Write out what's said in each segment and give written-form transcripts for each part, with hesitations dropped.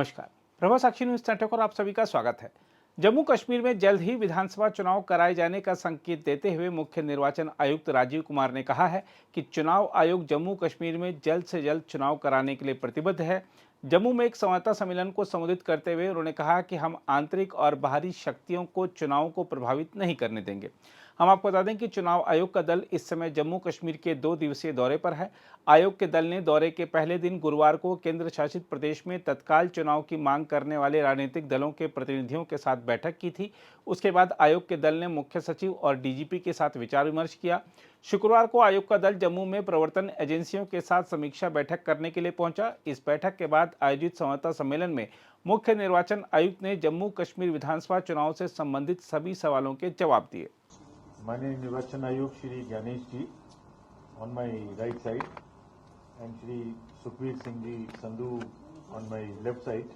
नमस्कार। प्रभा साक्षी news network और आप सभी का स्वागत है। जम्मू कश्मीर में जल्द ही विधानसभा चुनाव कराए जाने का संकेत देते हुए मुख्य निर्वाचन आयुक्त राजीव कुमार ने कहा है कि चुनाव आयोग जम्मू कश्मीर में जल्द से जल्द चुनाव कराने के लिए प्रतिबद्ध है। जम्मू में एक संवाददाता सम्मेलन को संबोधित करते हुए उन्होंने कहा कि हम आंतरिक और बाहरी शक्तियों को चुनाव को प्रभावित नहीं करने देंगे। हम आपको बता दें कि चुनाव आयोग का दल इस समय जम्मू कश्मीर के 2 दिवसीय दौरे पर है। आयोग के दल ने दौरे के पहले दिन गुरुवार को केंद्र शासित प्रदेश में तत्काल चुनाव की मांग करने वाले राजनीतिक दलों के प्रतिनिधियों के साथ बैठक की थी। उसके बाद आयोग के दल ने मुख्य सचिव और डीजीपी के साथ विचार विमर्श किया। शुक्रवार को आयोग का दल जम्मू में प्रवर्तन एजेंसियों के साथ समीक्षा बैठक करने के लिए पहुंचा। इस बैठक के बाद आयोजित संवाददाता सम्मेलन में मुख्य निर्वाचन आयुक्त ने जम्मू कश्मीर विधानसभा चुनाव से संबंधित सभी सवालों के जवाब दिए। माननीय निर्वाचन आयुक्त Shri Gyanesh ji on my right side and Shri Sukhbir Singh ji Sandhu on my left side,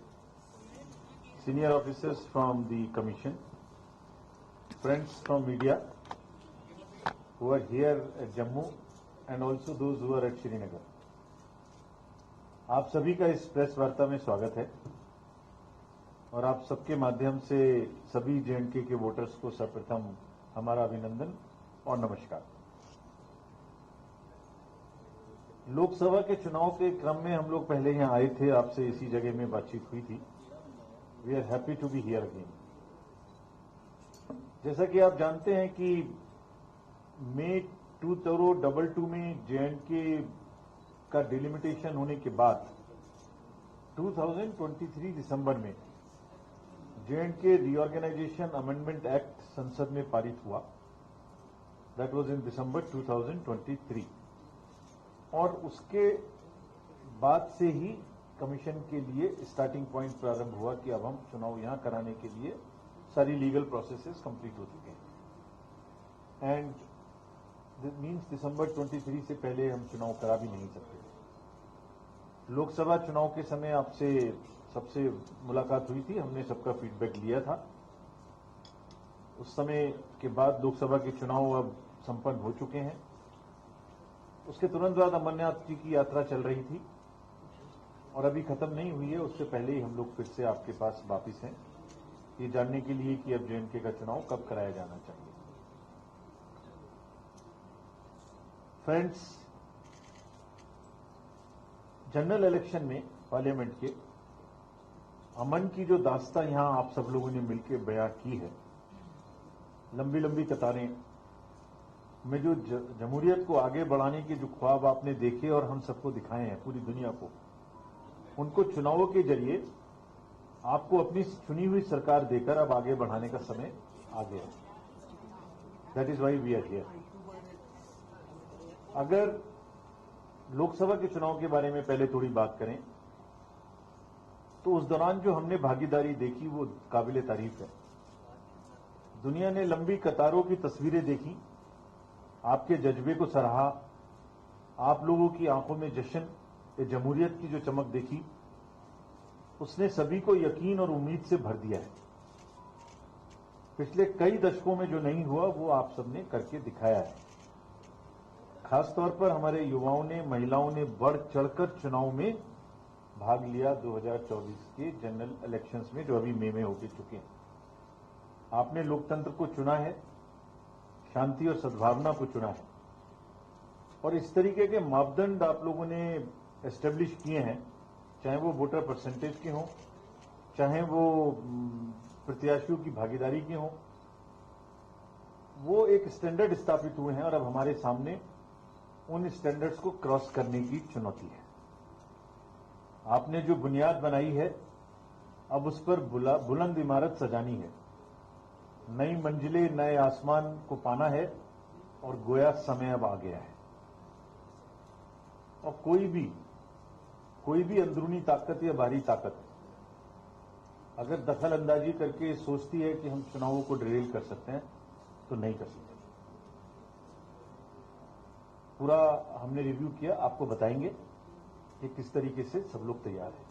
senior officers from the commission, friends from media who are here at Jammu and also those who are at Srinagar. आप सभी का इस प्रेस वार्ता में स्वागत है और आप सबके माध्यम से सभी जेएंडके के वोटर्स को सर्वप्रथम हमारा अभिनंदन और नमस्कार। लोकसभा के चुनाव के क्रम में हम लोग पहले यहां आए थे, आपसे इसी जगह में बातचीत हुई थी। We are happy to be here again. जैसा कि आप जानते हैं कि मई 2022 में जेएंडके का डिलिमिटेशन होने के बाद 2023 दिसंबर में जेएंडके रीऑर्गेनाइजेशन अमेंडमेंट एक्ट संसद में पारित हुआ। दैट वाज इन दिसंबर 2023 और उसके बाद से ही कमीशन के लिए स्टार्टिंग पॉइंट प्रारंभ हुआ कि अब हम चुनाव यहां कराने के लिए सारी लीगल प्रोसेसेस कंप्लीट हो चुके हैं एंड मीन्स दिसंबर 23 से पहले हम चुनाव करा भी नहीं सकते। लोकसभा चुनाव के समय आपसे सबसे मुलाकात हुई थी, हमने सबका फीडबैक लिया था। उस समय के बाद लोकसभा के चुनाव अब संपन्न हो चुके हैं। उसके तुरंत बाद अमरनाथ जी की यात्रा चल रही थी और अभी खत्म नहीं हुई है। उससे पहले ही हम लोग फिर से आपके पास वापिस हैं ये जानने के लिए कि अब जेएंडके का चुनाव कब कराया जाना चाहिए। फ्रेंड्स, जनरल इलेक्शन में पार्लियामेंट के अमन की जो दास्तां यहां आप सब लोगों ने मिलकर बयां की है, लंबी लंबी कतारें में जो जमहूरियत को आगे बढ़ाने के जो ख्वाब आपने देखे और हम सबको दिखाए हैं पूरी दुनिया को, उनको चुनावों के जरिए आपको अपनी चुनी हुई सरकार देकर अब आगे बढ़ाने का समय आ गया है। That is why we are here. अगर लोकसभा के चुनाव के बारे में पहले थोड़ी बात करें तो उस दौरान जो हमने भागीदारी देखी वो काबिले तारीफ है। दुनिया ने लंबी कतारों की तस्वीरें देखी, आपके जज्बे को सराहा, आप लोगों की आंखों में जश्न ए जमहूरियत की जो चमक देखी, उसने सभी को यकीन और उम्मीद से भर दिया है। पिछले कई दशकों में जो नहीं हुआ वो आप सबने करके दिखाया है। खासतौर पर हमारे युवाओं ने, महिलाओं ने बढ़ चढ़कर चुनाव में भाग लिया 2024 के जनरल इलेक्शंस में जो अभी मई में होके चुके हैं। आपने लोकतंत्र को चुना है, शांति और सद्भावना को चुना है और इस तरीके के मापदंड आप लोगों ने एस्टेब्लिश किए हैं, चाहे वो वोटर परसेंटेज के हों, चाहे वो प्रत्याशियों की भागीदारी के हों, वो एक स्टैंडर्ड स्थापित हुए हैं और अब हमारे सामने उन स्टैंडर्ड्स को क्रॉस करने की चुनौती है। आपने जो बुनियाद बनाई है अब उस पर बुलंद इमारत सजानी है, नई मंजिलें, नए आसमान को पाना है और गोया समय अब आ गया है। और कोई भी अंदरूनी ताकत या बाहरी ताकत अगर दखल अंदाजी करके सोचती है कि हम चुनावों को डिरेल कर सकते हैं तो नहीं कर सकते। पूरा हमने रिव्यू किया, आपको बताएंगे कि किस तरीके से सब लोग तैयार हैं।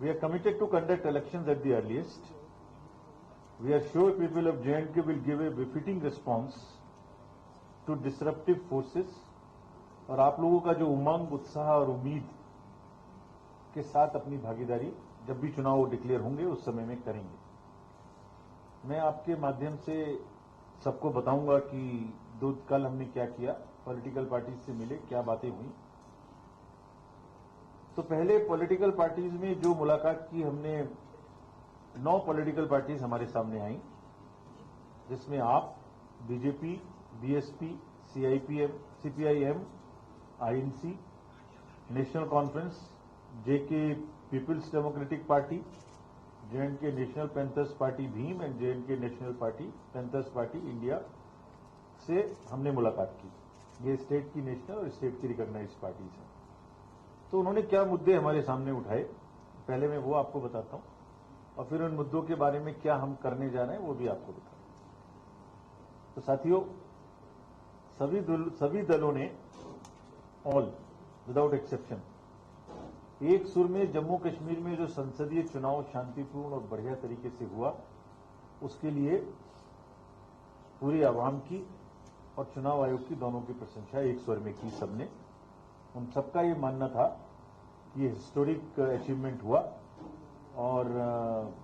We are committed to conduct elections at the earliest. We are sure people of J and K will give a befitting response to disruptive forces और आप लोगों का जो उमंग, उत्साह और उम्मीद के साथ अपनी भागीदारी जब भी चुनाव डिक्लेयर होंगे उस समय में करेंगे। मैं आपके माध्यम से सबको बताऊंगा कि कल हमने क्या किया, पॉलिटिकल पार्टीज से मिले, क्या बातें हुई। तो पहले पॉलिटिकल पार्टीज में जो मुलाकात की हमने, 9 पॉलिटिकल पार्टीज हमारे सामने आई, जिसमें AAP, BJP, BSP, CIPM, CPIM, INC, national conference, JK people's democratic party, J and K national panthers party Bhim and J and K national party panthers party India से हमने मुलाकात की। ये स्टेट की नेशनल और स्टेट की रिकॉग्नाइज्ड पार्टीज हैं। तो उन्होंने क्या मुद्दे हमारे सामने उठाए, पहले मैं वो आपको बताता हूं, और फिर उन मुद्दों के बारे में क्या हम करने जा रहे हैं वो भी आपको बताऊं। तो साथियों, सभी दलों ने, ऑल विदाउट एक्सेप्शन, एक सुर में जम्मू कश्मीर में जो संसदीय चुनाव शांतिपूर्ण और बढ़िया तरीके से हुआ, उसके लिए पूरी आवाम की और चुनाव आयोग की दोनों की प्रशंसा एक स्वर में की सबने। उन सबका ये मानना था कि ये हिस्टोरिक अचीवमेंट हुआ और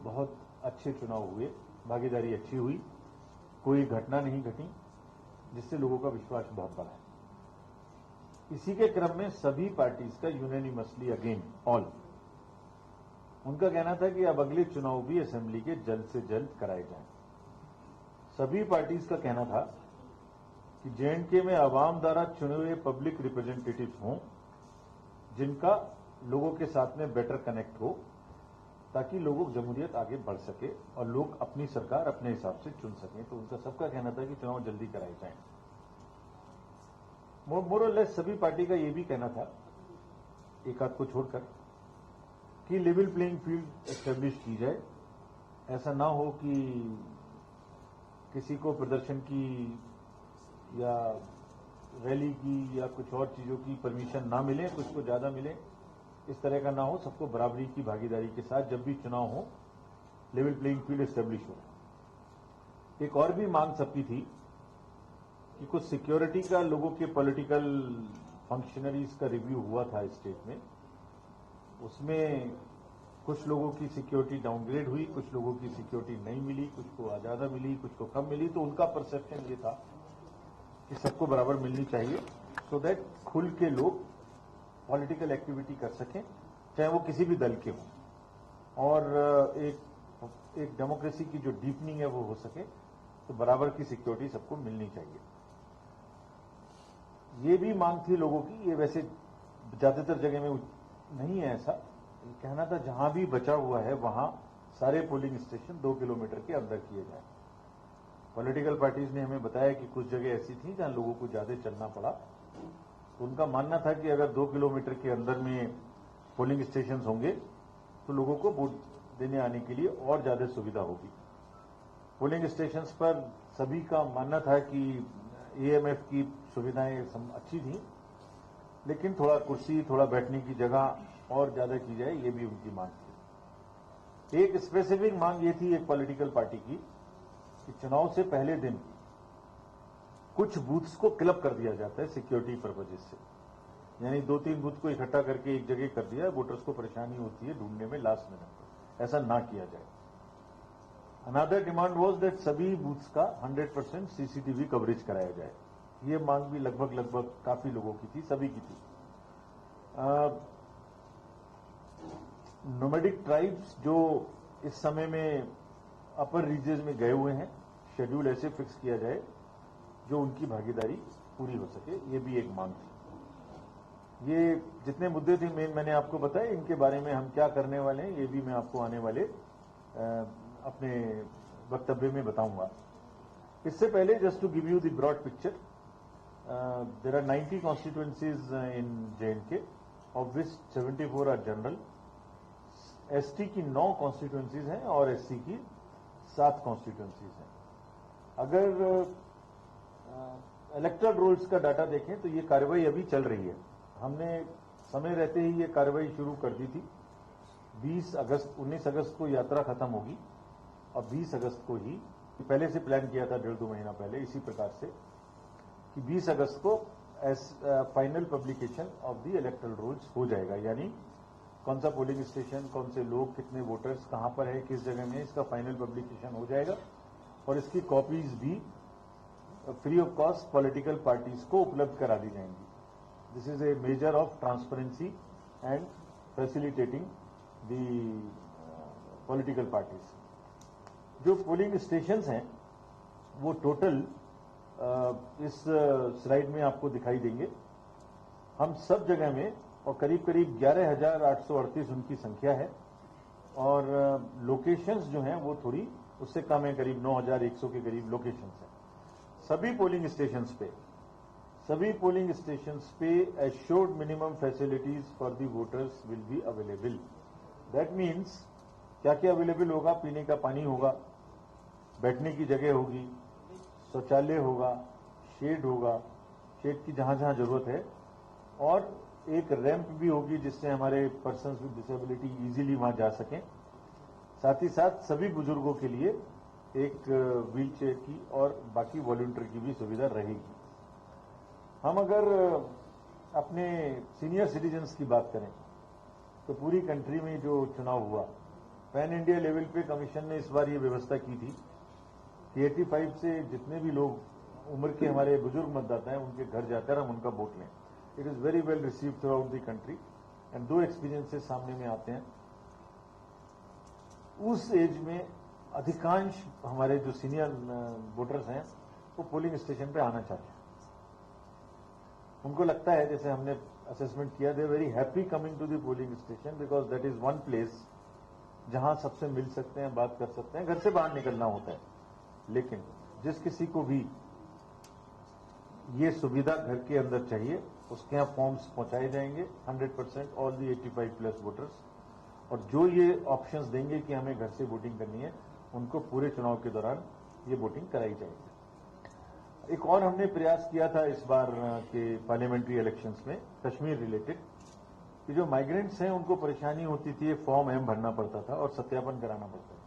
बहुत अच्छे चुनाव हुए, भागीदारी अच्छी हुई, कोई घटना नहीं घटी, जिससे लोगों का विश्वास बहुत बढ़ा है। इसी के क्रम में सभी पार्टीज का यूनानिमसली अगेन ऑल, उनका कहना था कि अब अगले चुनाव भी असेंबली के जल्द से जल्द कराए जाएं। सभी पार्टीज का कहना था कि जेएंडके में आवाम द्वारा चुने हुए पब्लिक रिप्रेजेंटेटिव्स हों, जिनका लोगों के साथ में बेटर कनेक्ट हो, ताकि लोगों जमहूरियत आगे बढ़ सके और लोग अपनी सरकार अपने हिसाब से चुन सकें। तो उनका सबका कहना था कि चुनाव जल्दी कराए जाएं। मोर और लेस सभी पार्टी का यह भी कहना था, एक आध को छोड़कर, कि लेवल प्लेइंग फील्ड एस्टेब्लिश की जाए। ऐसा ना हो कि किसी को प्रदर्शन की या रैली की या कुछ और चीजों की परमिशन ना मिले, कुछ को ज्यादा मिले, इस तरह का ना हो। सबको बराबरी की भागीदारी के साथ जब भी चुनाव हो, लेवल प्लेइंग फील्ड एस्टेब्लिश हो। एक और भी मांग सबकी थी कि कुछ सिक्योरिटी का, लोगों के पॉलिटिकल फंक्शनरीज का रिव्यू हुआ था स्टेट में, उसमें कुछ लोगों की सिक्योरिटी डाउनग्रेड हुई, कुछ लोगों की सिक्योरिटी नहीं मिली, कुछ को ज्यादा मिली, कुछ को कम मिली। तो उनका परसेप्शन ये था कि सबको बराबर मिलनी चाहिए, सो दैट खुल के लोग पॉलिटिकल एक्टिविटी कर सकें, चाहे वो किसी भी दल के हों, और एक डेमोक्रेसी की जो डीपनिंग है वो हो सके। तो बराबर की सिक्योरिटी सबको मिलनी चाहिए। ये भी मांग थी लोगों की, ये वैसे ज्यादातर जगह में नहीं है ऐसा, कहना था जहां भी बचा हुआ है वहां सारे पोलिंग स्टेशन 2 किलोमीटर के अंदर किए जाए। पॉलिटिकल पार्टीज ने हमें बताया कि कुछ जगह ऐसी थी जहां लोगों को ज्यादा चलना पड़ा, तो उनका मानना था कि अगर 2 किलोमीटर के अंदर में पोलिंग स्टेशन होंगे तो लोगों को वोट देने आने के लिए और ज्यादा सुविधा होगी। पोलिंग स्टेशन पर सभी का मानना था कि एएमएफ की सुविधाएं अच्छी थी, लेकिन थोड़ा कुर्सी, थोड़ा बैठने की जगह और ज्यादा की जाए, ये भी उनकी मांग थी। एक स्पेसिफिक मांग ये थी एक पॉलिटिकल पार्टी की कि चुनाव से पहले दिन कुछ बूथ्स को क्लब कर दिया जाता है सिक्योरिटी पर्पजेज से, यानी 2-3 बूथ को इकट्ठा करके एक जगह कर दिया, वोटर्स को परेशानी होती है ढूंढने में लास्ट मिनट पर, ऐसा ना किया जाए। अनदर डिमांड वाज दैट सभी बूथ्स का 100% सीसीटीवी कवरेज कराया जाए। ये मांग भी लगभग काफी लोगों की थी, सभी की थी। नोमैडिक ट्राइब्स जो इस समय में अपर रीजन में गए हुए हैं, शेड्यूल ऐसे फिक्स किया जाए जो उनकी भागीदारी पूरी हो सके, ये भी एक मांग थी। ये जितने मुद्दे थे मैंने आपको बताए, इनके बारे में हम क्या करने वाले हैं ये भी मैं आपको आने वाले अपने वक्तव्य में बताऊंगा। इससे पहले just to give you the broad picture, there are 90 constituencies in J and K, of which 74 are general. ST की 9 कॉन्स्टिट्यूएंसीज हैं और एससी की 7 कॉन्स्टिट्यूएंसीज हैं। अगर इलेक्टोरल रोल्स का डाटा देखें तो ये कार्रवाई अभी चल रही है। हमने समय रहते ही ये कार्रवाई शुरू कर दी थी। 19 अगस्त को यात्रा खत्म होगी और 20 अगस्त को ही, पहले से प्लान किया था 1.5-2 महीना पहले इसी प्रकार से, कि 20 अगस्त को final publication of the electoral rolls हो जाएगा, यानी कौन सा पोलिंग स्टेशन, कौन से लोग, कितने वोटर्स, कहां पर है, किस जगह में, इसका फाइनल पब्लिकेशन हो जाएगा और इसकी कॉपीज भी free of cost political parties को उपलब्ध करा दी जाएंगी। This is a measure of transparency and facilitating the political parties. जो पोलिंग स्टेशंस हैं वो टोटल इस स्लाइड में आपको दिखाई देंगे। हम सब जगह में और करीब करीब 11,838 उनकी संख्या है और लोकेशंस जो हैं वो थोड़ी उससे कम है, करीब 9,100 के करीब लोकेशंस हैं। सभी पोलिंग स्टेशंस पे assured minimum facilities for the voters will be available. That means क्या क्या अवेलेबल होगा? पीने का पानी होगा, बैठने की जगह होगी, शौचालय होगा, शेड होगा, शेड की जहां जहां जरूरत है, और एक रैंप भी होगी जिससे हमारे पर्सन्स विद डिसेबिलिटी इजीली वहां जा सकें। साथ ही साथ सभी बुजुर्गों के लिए एक व्हील चेयर की और बाकी वॉलंटियर की भी सुविधा रहेगी। हम अगर अपने सीनियर सिटीजन्स की बात करें तो पूरी कंट्री में जो चुनाव हुआ, पैन इंडिया लेवल पे कमीशन ने इस बार ये व्यवस्था की थी कि 85 से जितने भी लोग उम्र के हमारे बुजुर्ग मतदाता हैं उनके घर जाकर हम उनका वोट लें। It is very well received through out the country and 2 experiences सामने में आते हैं। उस एज में अधिकांश हमारे जो सीनियर वोटर्स हैं वो पोलिंग स्टेशन पे आना चाहते हैं। उनको लगता है, जैसे हमने असेसमेंट किया, they very happy coming to the polling station because that is one place जहां सबसे मिल सकते हैं, बात कर सकते हैं। घर से बाहर निकलना होता है, लेकिन जिस किसी को भी ये सुविधा घर के अंदर चाहिए उसके यहाँ फॉर्म्स पहुंचाए जाएंगे 100% ऑल दी 85+ वोटर्स, और जो ये ऑप्शंस देंगे कि हमें घर से वोटिंग करनी है उनको पूरे चुनाव के दौरान ये वोटिंग कराई जाएगी। एक और हमने प्रयास किया था इस बार के पार्लियामेंट्री इलेक्शंस में कश्मीर रिलेटेड, कि जो माइग्रेंट्स हैं उनको परेशानी होती थी, फॉर्म एम भरना पड़ता था और सत्यापन कराना पड़ता था।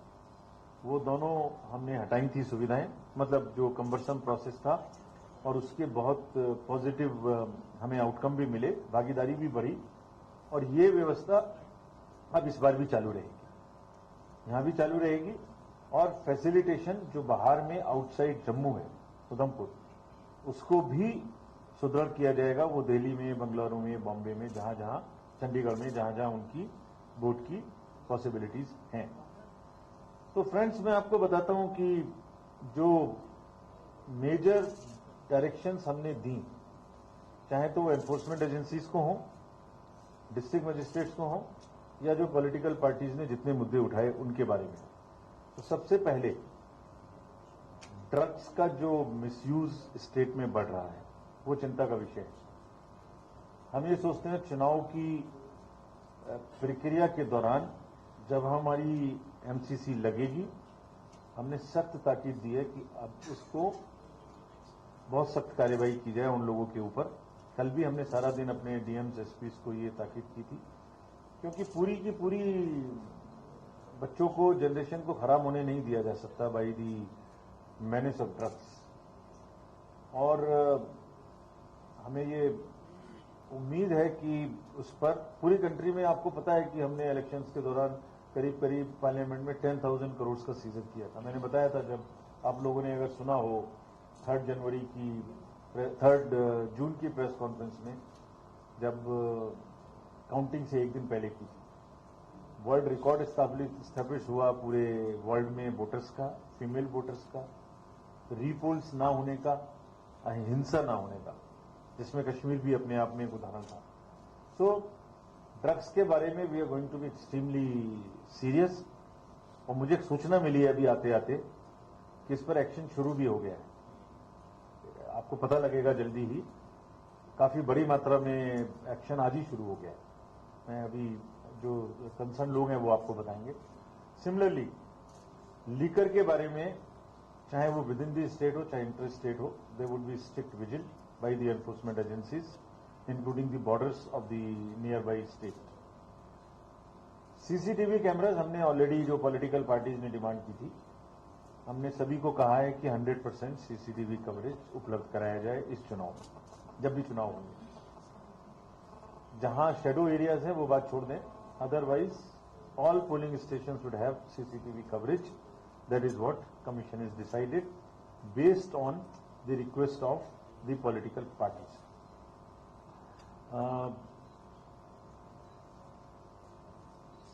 वो दोनों हमने हटाई थी सुविधाएं, मतलब जो कम्बरसम प्रोसेस था, और उसके बहुत पॉजिटिव हमें आउटकम भी मिले, भागीदारी भी बढ़ी, और ये व्यवस्था अब इस बार भी चालू रहेगी, यहां भी चालू रहेगी। और फैसिलिटेशन जो बाहर में आउटसाइड जम्मू है, उधमपुर, उसको भी सुदृढ़ किया जाएगा। वो दिल्ली में, बंगलुरु में, बॉम्बे में, जहां जहां, चंडीगढ़ में, जहां जहां उनकी वोट की पॉसिबिलिटीज हैं। तो फ्रेंड्स, मैं आपको बताता हूं कि जो मेजर डायरेक्शंस हमने दी, चाहे तो वो एनफोर्समेंट एजेंसीज को हो, डिस्ट्रिक्ट मजिस्ट्रेट्स को हो, या जो पॉलिटिकल पार्टीज ने जितने मुद्दे उठाए उनके बारे में। तो सबसे पहले ड्रग्स का जो मिसयूज स्टेट में बढ़ रहा है वो चिंता का विषय है। हम ये सोचते हैं चुनाव की प्रक्रिया के दौरान जब हमारी एमसीसी लगेगी, हमने सख्त ताकीद दी है कि अब उसको बहुत सख्त कार्रवाई की जाए उन लोगों के ऊपर। कल भी हमने सारा दिन अपने डीएम्स एसपीज को ये ताकीद की थी, क्योंकि पूरी की पूरी बच्चों को, जनरेशन को खराब होने नहीं दिया जा सकता by the menace of drugs. और हमें ये उम्मीद है कि उस पर पूरी कंट्री में, आपको पता है कि हमने इलेक्शंस के दौरान करीब करीब पार्लियामेंट में 10,000 करोड़ का सीजन किया था। मैंने बताया था, जब आप लोगों ने अगर सुना हो, 3 जून की प्रेस कॉन्फ्रेंस में, जब काउंटिंग से एक दिन पहले की, वर्ल्ड रिकॉर्ड स्टैब्लिश हुआ पूरे वर्ल्ड में वोटर्स का, फीमेल वोटर्स का, रीपोल्स ना होने का, हिंसा ना होने का, जिसमें कश्मीर भी अपने आप में एक उदाहरण था। सो ड्रग्स के बारे में we are going to be extremely serious. और मुझे एक सूचना मिली है अभी आते आते कि इस पर एक्शन शुरू भी हो गया है। आपको पता लगेगा जल्दी ही, काफी बड़ी मात्रा में एक्शन आज ही शुरू हो गया है। मैं अभी जो कंसर्न लोग हैं वो आपको बताएंगे। सिमिलरली लीकर के बारे में, चाहे वो विद इन द स्टेट हो चाहे इंटर स्टेट हो, they would be strict vigil by the enforcement agencies including the borders of the near by state. CCTV cameras हमने ऑलरेडी, जो पॉलिटिकल पार्टीज ने डिमांड की थी, हमने सभी को कहा है कि 100% सीसीटीवी कवरेज उपलब्ध कराया जाए इस चुनाव में, जब भी चुनाव होंगे। जहां शेडो एरियाज हैं वो बात छोड़ दें, Otherwise, all polling stations would have CCTV coverage. That is what Commission has decided based on the request of the political parties.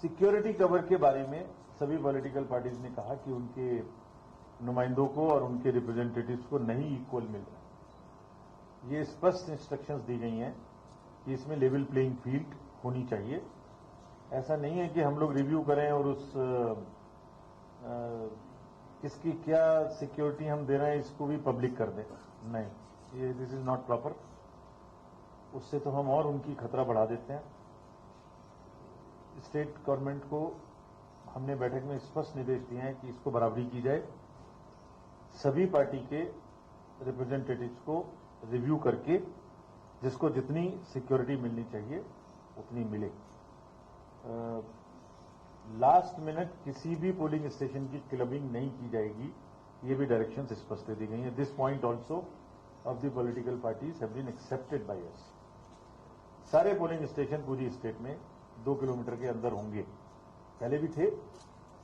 Security cover के बारे में सभी पॉलिटिकल पार्टीज ने कहा कि उनके नुमाइंदों को और उनके रिप्रेजेंटेटिव्स को नहीं इक्वल मिल रहा है। ये स्पष्ट इंस्ट्रक्शंस दी गई हैं कि इसमें लेवल प्लेइंग फील्ड होनी चाहिए। ऐसा नहीं है कि हम लोग रिव्यू करें और उस किसकी क्या सिक्योरिटी हम दे रहे हैं इसको भी पब्लिक कर दें। नहीं, ये दिस इज नॉट प्रॉपर। उससे तो हम और उनकी खतरा बढ़ा देते हैं। स्टेट गवर्नमेंट को हमने बैठक में स्पष्ट निर्देश दिए हैं कि इसको बराबरी की जाए, सभी पार्टी के रिप्रेजेंटेटिव्स को रिव्यू करके जिसको जितनी सिक्योरिटी मिलनी चाहिए उतनी मिले। लास्ट मिनट किसी भी पोलिंग स्टेशन की क्लबिंग नहीं की जाएगी, ये भी डायरेक्शंस स्पष्ट दे दी गई हैं। This point also of the political parties have been accepted by us. सारे पोलिंग स्टेशन पूरी स्टेट में 2 किलोमीटर के अंदर होंगे। पहले भी थे,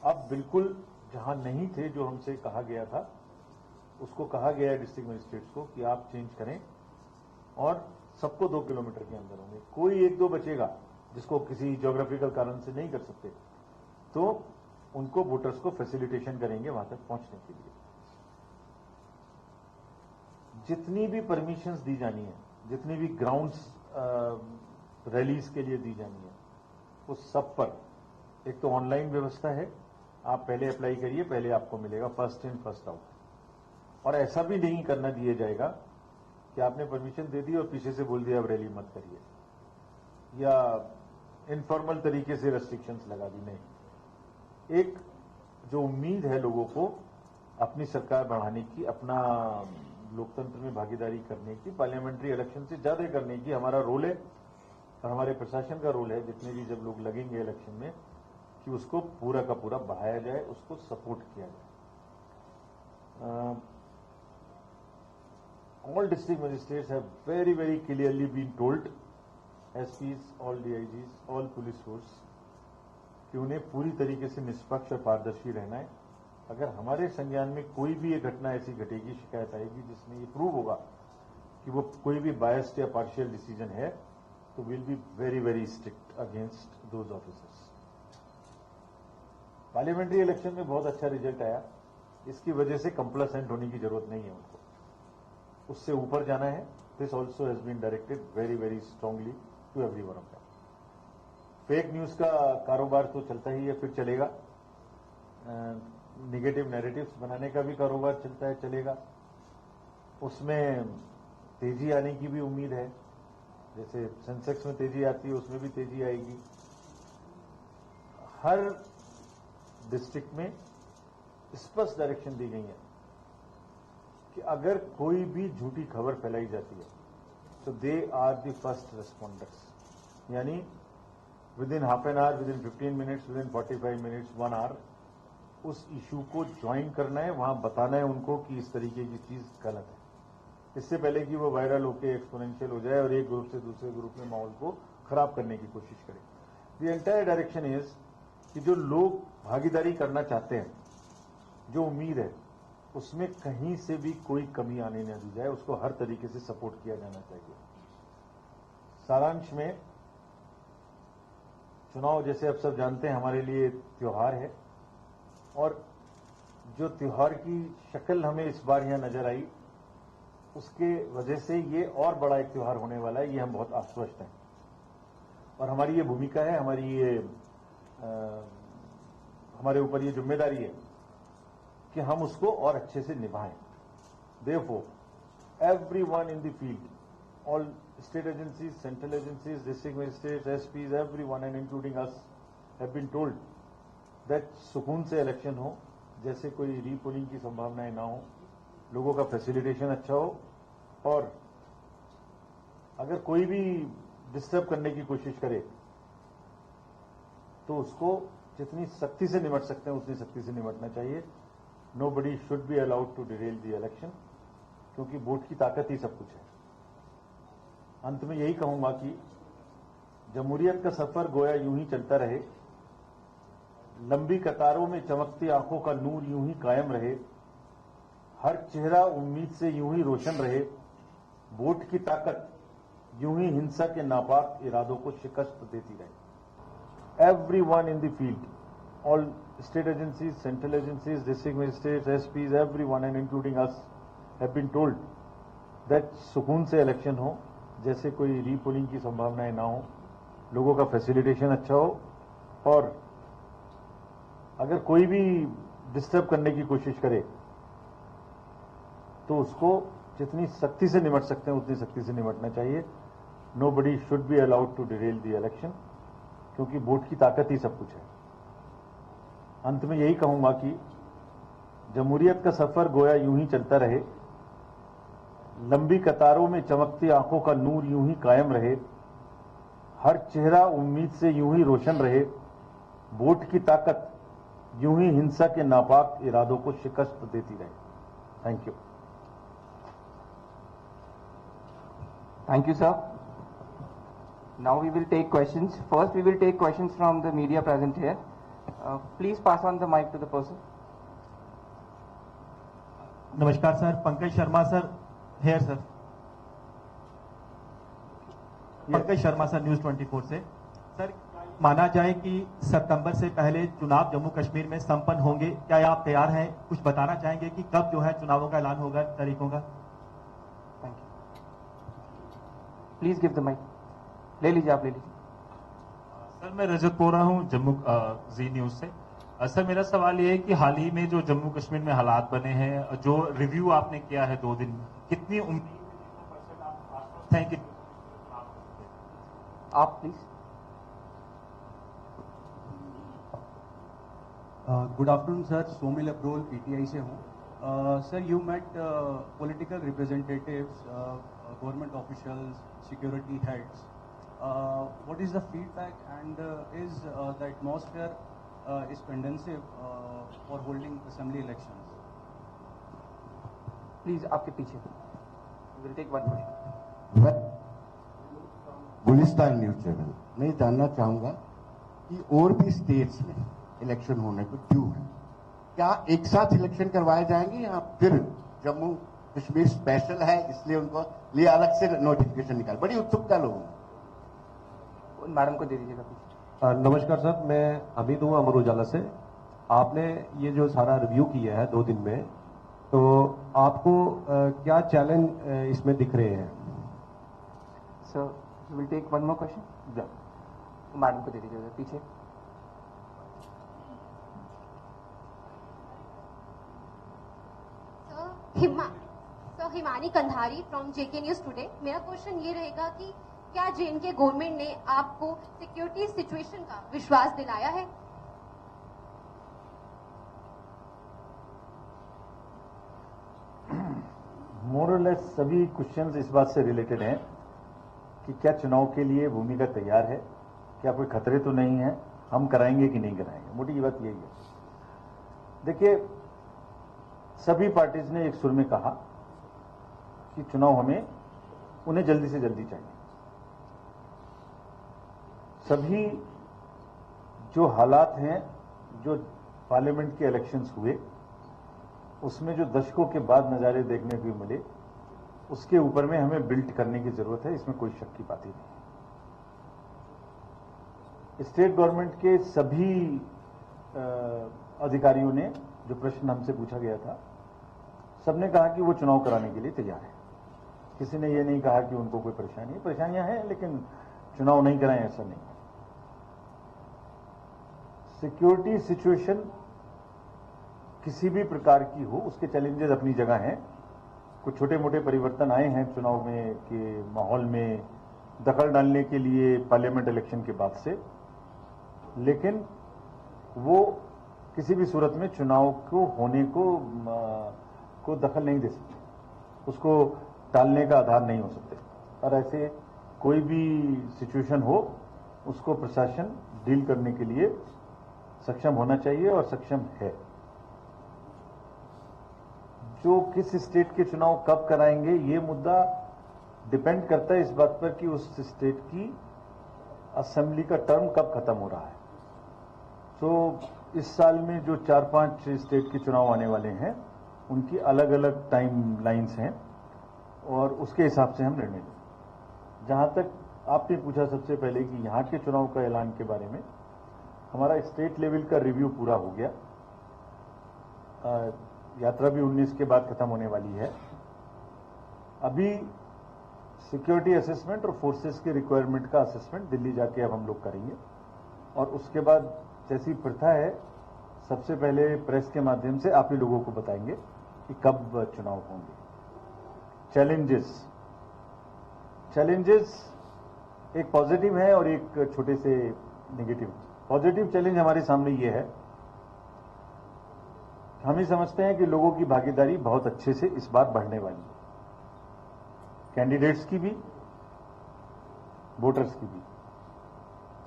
अब बिल्कुल जहां नहीं थे, जो हमसे कहा गया था, उसको कहा गया है डिस्ट्रिक्ट मजिस्ट्रेट्स को कि आप चेंज करें और सबको 2 किलोमीटर के अंदर होंगे। कोई 1-2 बचेगा जिसको किसी ज्योग्राफिकल कारण से नहीं कर सकते, तो उनको वोटर्स को फैसिलिटेशन करेंगे वहां तक पहुंचने के लिए। जितनी भी परमिशंस दी जानी है, जितनी भी ग्राउंड्स रैलीज के लिए दी जानी है, उस सब पर एक तो ऑनलाइन व्यवस्था है, आप पहले अप्लाई करिए, पहले आपको मिलेगा, फर्स्ट इन फर्स्ट आउट। और ऐसा भी नहीं करना दिया जाएगा कि आपने परमिशन दे दी और पीछे से बोल दिया अब रैली मत करिए, या इनफॉर्मल तरीके से रेस्ट्रिक्शंस लगा दी। नहीं, एक जो उम्मीद है लोगों को अपनी सरकार बढ़ाने की, अपना लोकतंत्र में भागीदारी करने की, पार्लियामेंट्री इलेक्शन से ज्यादा करने की हमारा रोल है और हमारे प्रशासन का रोल है, जितने भी जब लोग लगेंगे इलेक्शन में, कि उसको पूरा का पूरा बढ़ाया जाए, उसको सपोर्ट किया जाए। All district magistrates have very, very clearly been told, SPs, all DIGs, all police force, कि उन्हें पूरी तरीके से निष्पक्ष और पारदर्शी रहना है। अगर हमारे संज्ञान में कोई भी एक घटना ऐसी घटेगी, शिकायत आएगी जिसमें ये प्रूव होगा कि वो कोई भी बायस्ड या पार्शियल डिसीजन है, तो will be very, very strict against those officers. Parliamentary election में बहुत अच्छा रिजल्ट आया, इसकी वजह से कंप्लेसेंट होने की जरूरत नहीं है उनको, उससे ऊपर जाना है। This also has been directed very, very strongly to every one of them. Fake news का कारोबार तो चलता ही है, फिर चलेगा। नेगेटिव नैरेटिव्स बनाने का भी कारोबार चलता है, चलेगा। उसमें तेजी आने की भी उम्मीद है, जैसे सेंसेक्स में तेजी आती है उसमें भी तेजी आएगी। हर डिस्ट्रिक्ट में स्पष्ट डायरेक्शन दी गई है कि अगर कोई भी झूठी खबर फैलाई जाती है तो they are the first responders, यानी within half an hour, within 15 minutes, within 45 minutes, 1 hour उस इशू को ज्वाइन करना है, वहां बताना है उनको कि इस तरीके की चीज गलत है, इससे पहले कि वो वायरल होकर एक्सपोनेंशियल हो जाए और एक ग्रुप से दूसरे ग्रुप में माहौल को खराब करने की कोशिश करे। द एंटायर डायरेक्शन इज कि जो लोग भागीदारी करना चाहते हैं, जो उम्मीद है, उसमें कहीं से भी कोई कमी आने न दी जाए, उसको हर तरीके से सपोर्ट किया जाना चाहिए। सारांश में, चुनाव जैसे आप सब जानते हैं हमारे लिए त्योहार है, और जो त्योहार की शक्ल हमें इस बार यहां नजर आई, उसके वजह से ये और बड़ा एक त्योहार होने वाला है, ये हम बहुत आश्वस्त हैं। और हमारी ये भूमिका है, हमारी ये हमारे ऊपर ये जिम्मेदारी है कि हम उसको और अच्छे से निभाएं। Therefore, everyone in the field, all state agencies, central agencies, district magistrates, SPs, everyone and including us have been told that सुकून से इलेक्शन हो, जैसे कोई रीपोलिंग की संभावनाएं ना हो, लोगों का फैसिलिटेशन अच्छा हो, और अगर कोई भी डिस्टर्ब करने की कोशिश करे तो उसको जितनी सख्ती से निपट सकते हैं उतनी सख्ती से निपटना चाहिए। Nobody should be allowed to derail the election, क्योंकि वोट की ताकत ही सब कुछ है। अंत में यही कहूंगा कि जमहूरियत का सफर गोया यूं ही चलता रहे, लंबी कतारों में चमकती आंखों का नूर यूं ही कायम रहे, हर चेहरा उम्मीद से यूं ही रोशन रहे, वोट की ताकत यूं ही हिंसा के नापाक इरादों को शिकस्त देती रहे। Everyone in the field, all state agencies, central agencies, district magistrates, SPs, everyone and including us have been told that सुकून से इलेक्शन हो, जैसे कोई रीपोलिंग की संभावनाएं ना हो, लोगों का फैसिलिटेशन अच्छा हो, और अगर कोई भी डिस्टर्ब करने की कोशिश करे तो उसको जितनी सख्ती से निपट सकते हैं उतनी सख्ती से निपटना चाहिए। Nobody should be allowed to derail the election, क्योंकि वोट की ताकत ही सब कुछ है। अंत में यही कहूंगा कि जमहूरियत का सफर गोया यूं ही चलता रहे, लंबी कतारों में चमकती आंखों का नूर यूं ही कायम रहे, हर चेहरा उम्मीद से यूं ही रोशन रहे, वोट की ताकत यूं ही हिंसा के नापाक इरादों को शिकस्त देती रहे। Thank you. Thank you, sir. Now we will take questions. First, we will take questions from the media present here. Please pass on the mic to the person. नमस्कार sir, Pankaj Sharma sir, here sir. Pankaj Sharma sir, news 24 से। Sir, माना जाए कि सितंबर से पहले चुनाव जम्मू कश्मीर में संपन्न होंगे, क्या आप तैयार हैं? कुछ बताना चाहेंगे कि कब जो है चुनावों का ऐलान होगा, तारीखों का? Thank you. Please give the mic. ले लीजिए, आप ले लीजिए। सर, मैं रजत बोल रहा हूँ जम्मू जी न्यूज से। सर, मेरा सवाल ये है कि हाल ही में जो जम्मू कश्मीर में हालात बने हैं, जो रिव्यू आपने किया है 2 दिन में, कितनी उम्मीद है कि आप please. Good afternoon sir, Somil Abrol PTI से हूँ। Sir, you met political representatives, government officials, security heads. What is the feedback and is the atmosphere is conducive for holding assembly elections? Please आपके पीछे। We'll take one question. मैं Gulistan news channel मैं जानना चाहूंगा कि और भी स्टेट्स में इलेक्शन होने को ड्यू है, क्या एक साथ इलेक्शन करवाए जाएंगे या फिर जम्मू कश्मीर स्पेशल है इसलिए उनको लिए अलग से नोटिफिकेशन निकाल? बड़ी उत्सुकता लोगों में। मैडम को दे दीजिएगा प्लीज। नमस्कार सर, मैं अमित हूँ अमर उजाला से। आपने ये जो सारा रिव्यू किया है 2 दिन में, तो आपको क्या चैलेंज इसमें दिख रहे हैं? Sir, will take one more question. Madam को दे दीजिएगा पीछे। Himani Kandhari from JK news today. मेरा क्वेश्चन ये रहेगा कि क्या जेएनके गवर्नमेंट ने आपको सिक्योरिटी सिचुएशन का विश्वास दिलाया है? मोर और लेस सभी क्वेश्चंस इस बात से रिलेटेड हैं कि क्या चुनाव के लिए भूमिका तैयार है, क्या कोई खतरे तो नहीं है, हम कराएंगे कि नहीं कराएंगे। मोटी बात यही है। देखिए, सभी पार्टीज ने एक सुर में कहा कि चुनाव हमें उन्हें जल्दी से जल्दी चाहिए। सभी जो हालात हैं, जो पार्लियामेंट के इलेक्शंस हुए, उसमें जो दशकों के बाद नज़ारे देखने को मिले, उसके ऊपर में हमें बिल्ड करने की जरूरत है, इसमें कोई शक की बात ही नहीं है। स्टेट गवर्नमेंट के सभी अधिकारियों ने, जो प्रश्न हमसे पूछा गया था, सबने कहा कि वो चुनाव कराने के लिए तैयार है। किसी ने ये नहीं कहा कि उनको कोई परेशानी है। परेशानियां हैं, लेकिन चुनाव नहीं कराएं ऐसा नहीं। सिक्योरिटी सिचुएशन किसी भी प्रकार की हो, उसके चैलेंजेस अपनी जगह हैं। कुछ छोटे मोटे परिवर्तन आए हैं चुनाव में के माहौल में दखल डालने के लिए पार्लियामेंट इलेक्शन के बाद से, लेकिन वो किसी भी सूरत में चुनाव को होने को दखल नहीं दे सकते, उसको टालने का आधार नहीं हो सकते। और ऐसे कोई भी सिचुएशन हो, उसको प्रशासन डील करने के लिए सक्षम होना चाहिए और सक्षम है। जो किस स्टेट के चुनाव कब कराएंगे, ये मुद्दा डिपेंड करता है इस बात पर कि उस स्टेट की असेंबली का टर्म कब खत्म हो रहा है। इस साल में जो 4-5 स्टेट के चुनाव आने वाले हैं उनकी अलग अलग टाइम लाइन्स हैं और उसके हिसाब से हम निर्णय लेंगे। जहां तक आपने पूछा सबसे पहले कि यहाँ के चुनाव का ऐलान के बारे में, हमारा स्टेट लेवल का रिव्यू पूरा हो गया। यात्रा भी 19 के बाद खत्म होने वाली है। अभी सिक्योरिटी असेसमेंट और फोर्सेस के रिक्वायरमेंट का असेसमेंट दिल्ली जाके अब हम लोग करेंगे और उसके बाद जैसी प्रथा है सबसे पहले प्रेस के माध्यम से आप ही लोगों को बताएंगे कि कब चुनाव होंगे। चैलेंजेस एक पॉजिटिव है और एक छोटे से नेगेटिव। पॉजिटिव चैलेंज हमारे सामने ये है, हम ही समझते हैं कि लोगों की भागीदारी बहुत अच्छे से इस बार बढ़ने वाली है, कैंडिडेट्स की भी, वोटर्स की भी।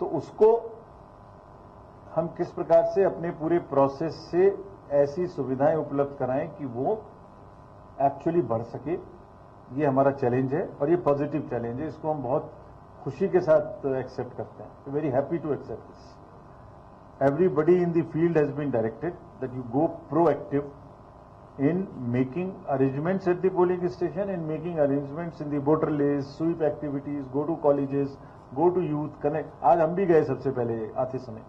तो उसको हम किस प्रकार से अपने पूरे प्रोसेस से ऐसी सुविधाएं उपलब्ध कराएं कि वो एक्चुअली बढ़ सके, ये हमारा चैलेंज है और ये पॉजिटिव चैलेंज है। इसको हम बहुत खुशी के साथ एक्सेप्ट करते हैं। Very happy to accept this. Everybody in the field has been directed that you go proactive in making arrangements at the polling station, in making arrangements in the voter list, sweep activities, go to colleges, go to youth, connect. आज हम भी गए सबसे पहले आते समय,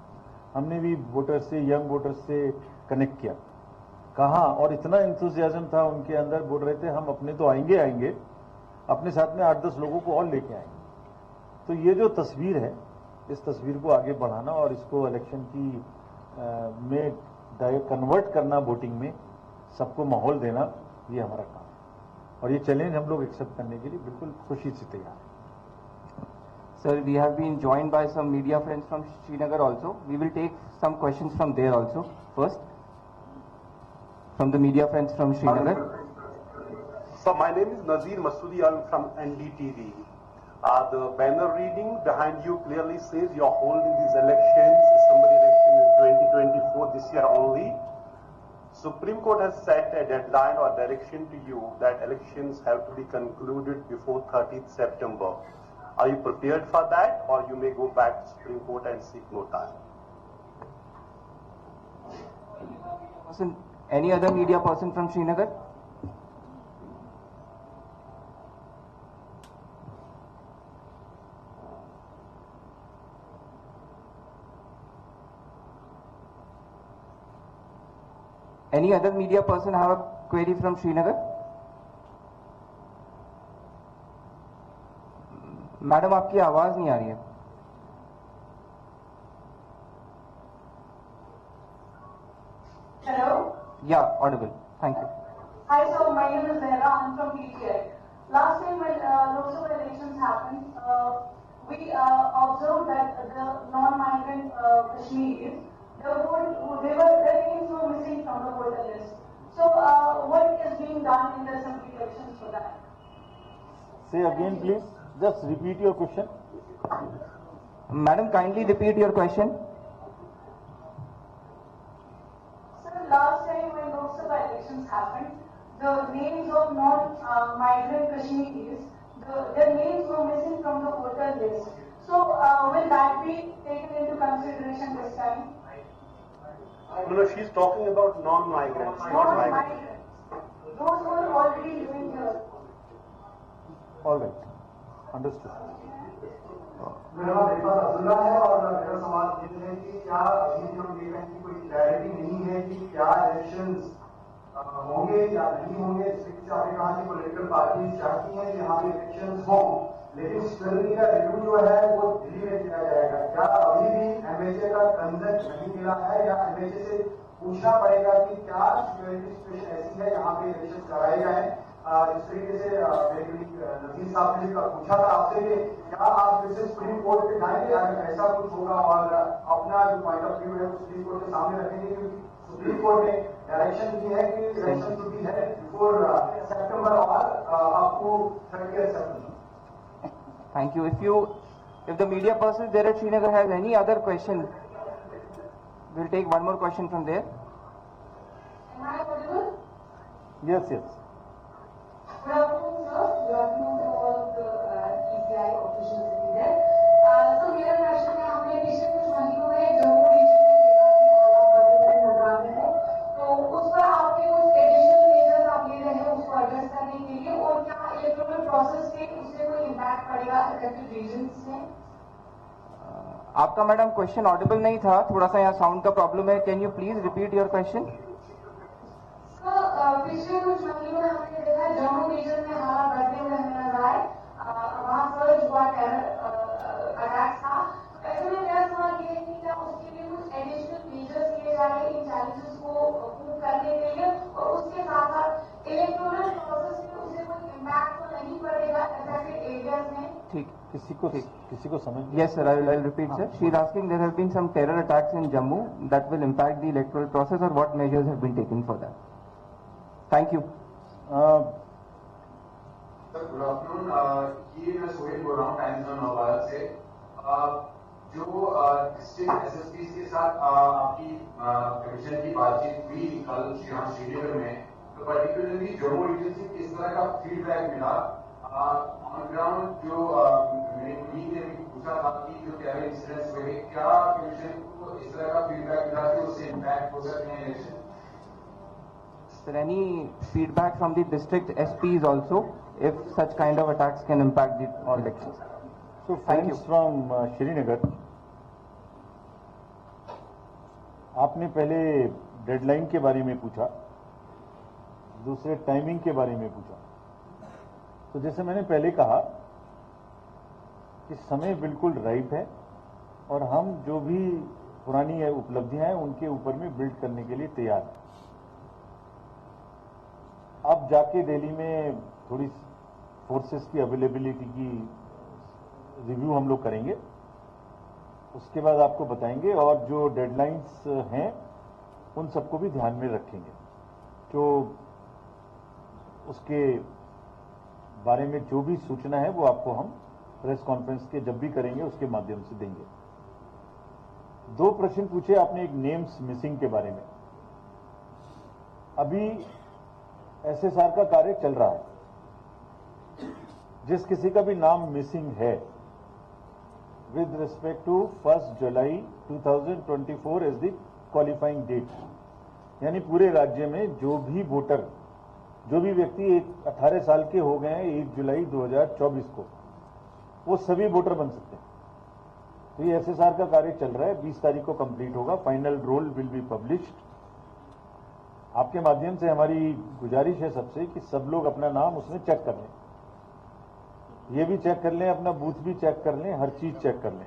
हमने भी वोटर्स से, यंग वोटर्स से कनेक्ट किया। कहाँ और इतना एंथुसियाज्म था उनके अंदर, बोल रहे थे हम अपने तो आएंगे, अपने साथ में 8-10 लोगों को और लेके आएंगे। तो ये जो तस्वीर है, इस तस्वीर को आगे बढ़ाना और इसको इलेक्शन की में कन्वर्ट करना, वोटिंग में सबको माहौल देना, ये हमारा काम है और ये चैलेंज हम लोग एक्सेप्ट करने के लिए बिल्कुल खुशी से तैयार हैं। Sir, we have been joined by some media friends from Srinagar also. We will take some questions from there also. First, from the media friends from Srinagar. So my name is Nazir Masoodi. I'm from NDTV. The banner reading behind you clearly says you're holding these elections, assembly election in 2024, this year only. Supreme Court has set a deadline or direction to you that elections have to be concluded before 30th September. Are you prepared for that, or you may go back to Supreme Court and seek more time? Any other media person from Srinagar? Any other media person have a query from Srinagar? Madam आपकी आवाज नहीं आ रही है। Hello? Yeah, audible. Thank you. Hi, so my name is Zahra. I'm from PTI. Last time when Lok Sabha elections happened, we observed that the non-migrant Kashmiris, their names were missing from the voter list. So, what is being done in the assembly elections for that? Say again, please. Just repeat your question. Madam, kindly repeat your question. Sir, last time when Lok Sabha elections happened, the names of non-migrant Kashmiris, their names were missing from the voter list. So, will that be taken into consideration this time? No, she's talking about non-migrants. Non-migrants. Those who are already living here. All right. Understood. मेरा नाम रिफात अब्दुल्ला है और मेरा सवाल ये है कि क्या अभी हम ये कहें कि कोई क्लैरिटी नहीं है कि क्या इलेक्शंस होंगे या नहीं होंगे। जैसे आपने कहा कि पॉलिटिकल पार्टी चाहती हैं कि यहाँ पे इलेक्शंस हों, लेकिन स्टर्निंग का रिव्यू जो है वो दिल्ली में किया जाएगा। क्या अभी भी एमएचए का कंसेंट नहीं मिला है या एमएचए से पूछना पड़ेगा कि क्या सिक्योरिटी सिचुएशन ऐसी है यहाँ पे इलेक्शन कराए जाए। जिस तरीके से नजीर साहब ने पूछा था आपसे कि क्या आप फिर से सुप्रीम कोर्ट पे जाएंगे अगर ऐसा कुछ होगा और अपना जो पॉइंट ऑफ व्यू है वो सुप्रीम कोर्ट के सामने रखेंगे, क्योंकि सुप्रीम कोर्ट ने डायरेक्शन दी है कि इलेक्शन शुड बी है बिफोर सेप्टेम्बर और up to 30th September. Thank you. If the media person there at Srinagar has any other question, we'll take one more question from there. Am I audible? Yes. Good afternoon, sir. Good afternoon to all the ECI officials sitting there. So, मेरा पड़ेगा affected regions में? आपका madam question Audible नहीं था, थोड़ा सा यहाँ sound का प्रॉब्लम है. Can you please repeat your question? पिछले कुछ महीनों में हमने देखा जम्मू रीजन में हालात बढ़ते हुए हमें नजर आए. वहाँ सर्च हुआ, टेरर अटैक था. ऐसे में मेरा सवाल ये है कि क्या उसके लिए कुछ एडिशनल मेजर्स लिए जा रहे हैं इन चैलेंजेस को मूव करने के लिए, और उसके साथ साथ इलेक्टोरल प्रोसेस में उसे कोई इम्पैक्ट तो नहीं पड़ेगा अफेक्टेड एरियाज में? ठीक. किसी को समझ. Yes, sir. I'll repeat, sir. She is asking there have been some terror attacks in Jammu that will impact the electoral process, or what measures have been taken for that? Thank you. Sir good afternoon. ये मैं सोहेल बोल रहा हूँ times of Navbharat से. जो district SSP के साथ आपकी कमीशन की बातचीत हुई कल यहाँ श्रीनगर में, तो पर्टिकुलरली जम्मू रीजन से किस तरह का फीडबैक मिला ऑन ग्राउंड? जो मेरी मीडिया ने भी पूछा था कि जो टेरर इंसिडेंट्स हुए, क्या कमीशन को इस तरह का फीडबैक मिला कि उससे इम्पैक्ट हो सकते हैं election? Sir, any feedback from the district SPs also, if such kind of attacks can impact the elections? So Thank you. friends from Srinagar, आपने पहले डेडलाइन के बारे में पूछा, दूसरे टाइमिंग के बारे में पूछा. तो जैसे मैंने पहले कहा कि समय बिल्कुल राइट है और हम जो भी पुरानी उपलब्धियां हैं उनके ऊपर में बिल्ड करने के लिए तैयार हैं. अब जाके दिल्ली में थोड़ी फोर्सेस की अवेलेबिलिटी की रिव्यू हम लोग करेंगे, उसके बाद आपको बताएंगे, और जो डेडलाइंस हैं उन सबको भी ध्यान में रखेंगे. जो उसके बारे में जो भी सूचना है वो आपको हम प्रेस कॉन्फ्रेंस के जब भी करेंगे उसके माध्यम से देंगे. 2 प्रश्न पूछे आपने. एक नेम्स मिसिंग के बारे में. अभी एसएसआर का कार्य चल रहा है. जिस किसी का भी नाम मिसिंग है विद रिस्पेक्ट टू 1 जुलाई 2024 एज द क्वालिफाइंग डेट, यानी पूरे राज्य में जो भी वोटर, जो भी व्यक्ति 18 साल के हो गए हैं 1 जुलाई 2024 को, वो सभी वोटर बन सकते हैं. तो ये एसएसआर का कार्य चल रहा है. 20 तारीख को कंप्लीट होगा. Final roll will be published. आपके माध्यम से हमारी गुजारिश है सबसे कि सब लोग अपना नाम उसमें चेक कर लें. ये भी चेक कर लें, अपना बूथ भी चेक कर लें, हर चीज चेक कर लें.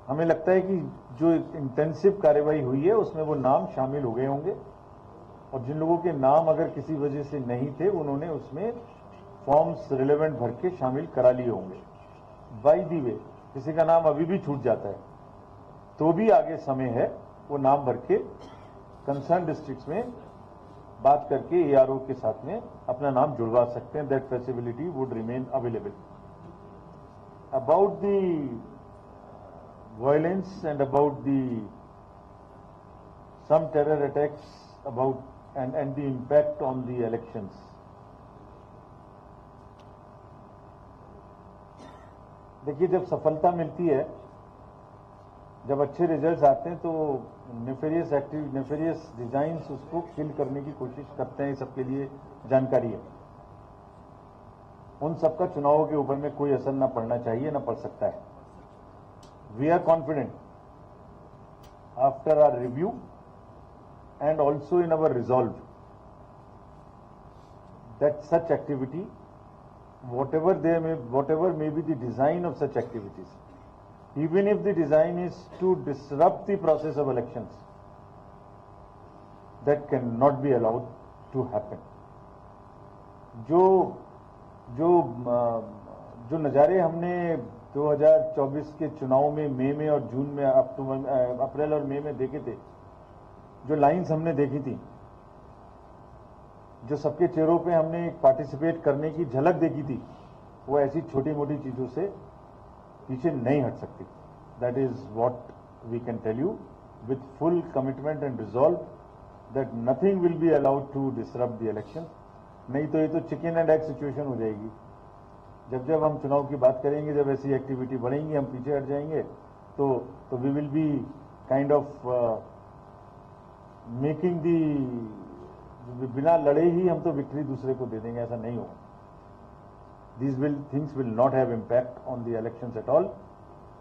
हमें लगता है कि जो इंटेंसिव कार्रवाई हुई है उसमें वो नाम शामिल हो गए होंगे, और जिन लोगों के नाम अगर किसी वजह से नहीं थे उन्होंने उसमें फॉर्म्स रिलेवेंट भर के शामिल करा लिए होंगे. बाय दी वे, किसी का नाम अभी भी छूट जाता है तो भी आगे समय है, वो नाम भर के कंसर्न डिस्ट्रिक्ट्स में बात करके एआरओ के साथ में अपना नाम जुड़वा सकते हैं. That facility would remain available. About the violence and about the some terror attacks about and the impact on the elections. देखिए, जब सफलता मिलती है, जब अच्छे रिजल्ट्स आते हैं तो नेफेरियस डिजाइन्स उसको किल करने की कोशिश करते हैं. सबके लिए जानकारी है. उन सबका चुनावों के ऊपर में कोई असर न पड़ना चाहिए, न पड़ सकता है. We are confident after our review and also in our resolve that such activity, whatever may be the design of such activities, even if the design is to disrupt the process of elections, that cannot be allowed to happen. जो नज़ारे हमने 2024 के चुनाव में मई में और जून में, अप्रैल और मई में देखे थे, जो लाइंस हमने देखी थी, जो सबके चेहरों पे हमने पार्टिसिपेट करने की झलक देखी थी, वो ऐसी छोटी मोटी चीजों से पीछे नहीं हट सकती. That is what we can tell you with full commitment and resolve that nothing will be allowed to disrupt the election. नहीं तो ये तो चिकन एंड एग सिचुएशन हो जाएगी. जब हम चुनाव की बात करेंगे, जब ऐसी एक्टिविटी बढ़ेंगी, हम पीछे हट जाएंगे, तो we will be kind of making the, बिना लड़े ही हम तो विक्ट्री दूसरे को दे देंगे. ऐसा नहीं होगा. things will not have impact on the elections at all.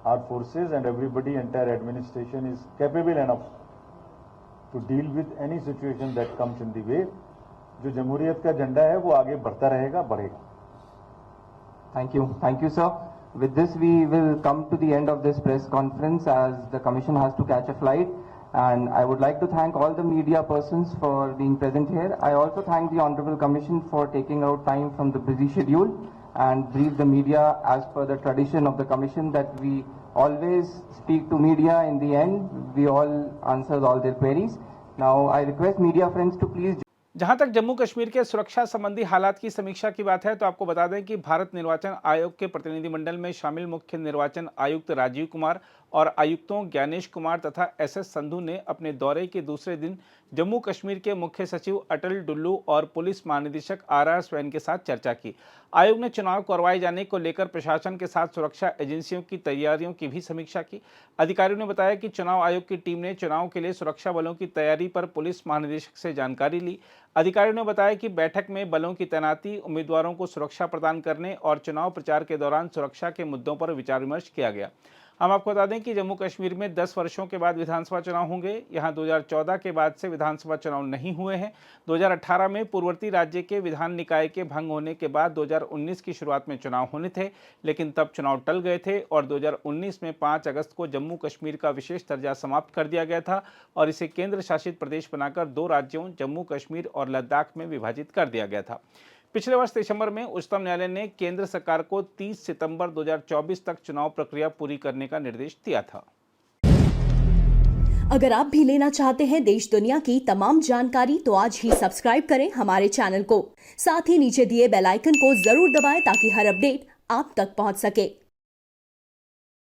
Our forces and everybody, entire administration is capable enough to deal with any situation that comes in the way. जो जमहूरियत का झंडा है वो आगे बढ़ता रहेगा, बढ़ेगा. Thank you, sir. With this, we will come to the end of this press conference as the commission has to catch a flight. And I would like to thank all the media persons for being present here. I also thank the Honorable Commission for taking out time from the busy schedule and brief the media as per the tradition of the Commission that we always speak to media in the end. We all answer all their queries. Now I request media friends to please. जहां तक जम्मू कश्मीर के सुरक्षा संबंधी हालात की समीक्षा की बात है तो आपको बता दें कि भारत निर्वाचन आयोग के प्रतिनिधिमंडल में शामिल मुख्य निर्वाचन आयुक्त राजीव कुमार और आयुक्तों ज्ञानेश कुमार तथा एसएस संधू ने अपने दौरे के दूसरे दिन जम्मू कश्मीर के मुख्य सचिव अटल डुल्लू और पुलिस महानिदेशक आरआर स्वैन के साथ चर्चा की। आयोग ने चुनाव करवाए जाने को लेकर प्रशासन के साथ सुरक्षा एजेंसियों की तैयारियों की भी समीक्षा की। अधिकारियों ने बताया कि चुनाव आयोग की टीम ने चुनाव के लिए सुरक्षा बलों की तैयारी पर पुलिस महानिदेशक से जानकारी ली। अधिकारियों ने बताया कि बैठक में बलों की तैनाती, उम्मीदवारों को सुरक्षा प्रदान करने और चुनाव प्रचार के दौरान सुरक्षा के मुद्दों पर विचार विमर्श किया गया। हम आपको बता दें कि जम्मू कश्मीर में 10 वर्षों के बाद विधानसभा चुनाव होंगे। यहां 2014 के बाद से विधानसभा चुनाव नहीं हुए हैं। 2018 में पूर्ववर्ती राज्य के विधान निकाय के भंग होने के बाद 2019 की शुरुआत में चुनाव होने थे, लेकिन तब चुनाव टल गए थे और 2019 में 5 अगस्त को जम्मू कश्मीर का विशेष दर्जा समाप्त कर दिया गया था और इसे केंद्र शासित प्रदेश बनाकर 2 राज्यों जम्मू कश्मीर और लद्दाख में विभाजित कर दिया गया था। पिछले वर्ष दिसंबर में उच्चतम न्यायालय ने केंद्र सरकार को 30 सितंबर 2024 तक चुनाव प्रक्रिया पूरी करने का निर्देश दिया था। अगर आप भी लेना चाहते हैं देश दुनिया की तमाम जानकारी तो आज ही सब्सक्राइब करें हमारे चैनल को। साथ ही नीचे दिए बेल आइकन को जरूर दबाएं ताकि हर अपडेट आप तक पहुंच सके।